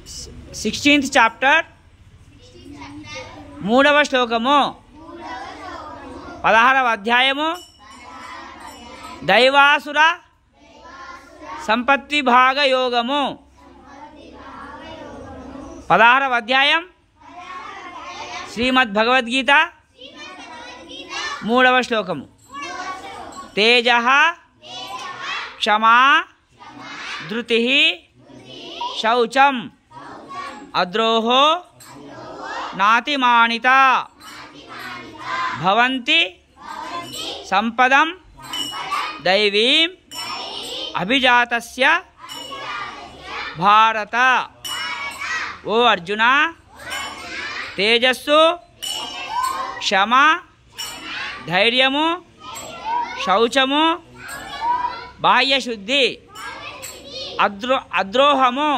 16th chapter 3వ శ్లోకము 16వ అధ్యాయము దైవాసుర సంపత్తి భాగ యోగము 16వ అధ్యాయం శ్రీమద్ భగవద్గీత 3వ శ్లోకము తేజః క్షమా ధృతిః శౌచం అద్రోహో నాతిమానిత భవంతి సంపదం దైవీం అభిజాతస్య భారత. ఓ అర్జున, తేజస్సు, క్షమ, ధైర్యము, శౌచము, బాహ్యశుద్ధి, అద్రోహము,